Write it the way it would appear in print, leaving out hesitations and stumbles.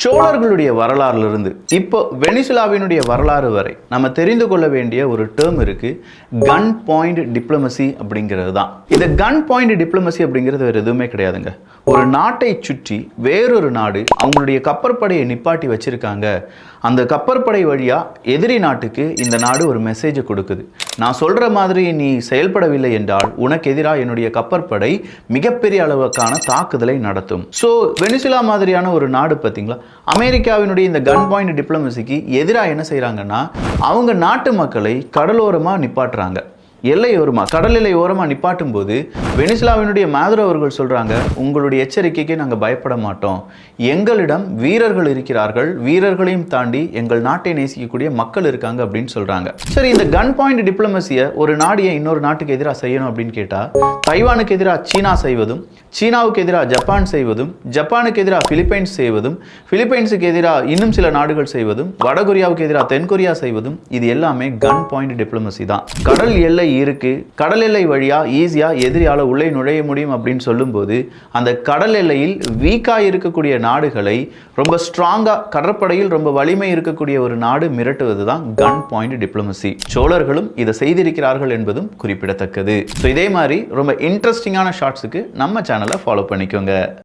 சோழர்களுடைய வரலாறுல இப்போ வெனிசுலாவினுடைய வரலாறு வரை நம்ம தெரிந்து கொள்ள வேண்டிய ஒரு டேர்ம் இருக்கு, கன் பாயிண்ட் டிப்ளமசி அப்படிங்கிறது தான். இந்த கன் பாயிண்ட் டிப்ளமசி அப்படிங்கிறது வேற எதுவுமே கிடையாதுங்க. ஒரு நாட்டை சுற்றி வேறொரு நாடு அவங்களுடைய கப்பற்படையை நிப்பாட்டி வச்சிருக்காங்க. அந்த கப்பற்படை வழியா எதிரி நாட்டுக்கு இந்த நாடு ஒரு மெசேஜை கொடுக்குது. நான் சொல்ற மாதிரி நீ செயல்படவில்லை என்றால் உனக்கு எதிராக என்னுடைய கப்பற்படை மிகப்பெரிய அளவுக்கான தாக்குதலை நடத்தும். ஸோ வெனிசுலா மாதிரியான ஒரு நாடு பார்த்தீங்களா, அமெரிக்காவினுடைய இந்த கன் பாயிண்ட் டிப்ளமசிக்கு எதிராக என்ன செய்யறாங்கன்னா, அவங்க நாட்டு மக்களை கடலோரமா நிப்பாட்டுறாங்க. எல்லையோரமா கடல் எல்லை ஓரமா நிப்பாட்டும் போது வெனிசுலாவினுடைய மேதுரோ அவர்கள் சொல்றாங்க, உங்களுடைய எச்சரிக்கைக்கு நாங்கள் பயப்பட மாட்டோம், எங்களிடம் வீரர்கள் இருக்கிறார்கள், வீரர்களையும் தாண்டி எங்கள் நாட்டை நேசிக்கக்கூடிய மக்கள் இருக்காங்க அப்படின்னு சொல்றாங்க. சரி, இந்த கன் பாயிண்ட் டிப்ளமசியை ஒரு நாடு இன்னொரு நாட்டுக்கு எதிராக செய்யணும் அப்படின்னு கேட்டா, தைவானுக்கு எதிராக சீனா செய்வதும், சீனாவுக்கு எதிராக ஜப்பான் செய்வதும், ஜப்பானுக்கு எதிராக பிலிப்பைன்ஸ் செய்வதும், பிலிப்பைன்ஸுக்கு எதிராக இன்னும் சில நாடுகள் செய்வதும், வடகொரியாவுக்கு எதிராக தென்கொரியா செய்வதும், இது எல்லாமே கன் பாயிண்ட் டிப்ளமசி தான். கடல் எல்லை இருக்கு, கடல் எல்லை வழியா ஈஸியா எதிரியால உள்ளே நுழைய முடியும் அப்படின்னு சொல்லும்போது, அந்த கடல் எல்லையில் வீக்கா இருக்கக்கூடிய நாடுகளை ரொம்ப ஸ்ட்ராங்கா, கடற்படையில் ரொம்ப வலிமை இருக்கக்கூடிய ஒரு நாடு மிரட்டுவது தான் கன் பாயிண்ட் டிப்ளமசி. சோழர்களும் இதை செய்திருக்கிறார்கள் என்பதும் குறிப்பிடத்தக்கது. இதே மாதிரி ரொம்ப இன்ட்ரெஸ்டிங்கான ஷார்ட்ஸுக்கு நம்ம சேனலை ஃபாலோ பண்ணிக்கோங்க.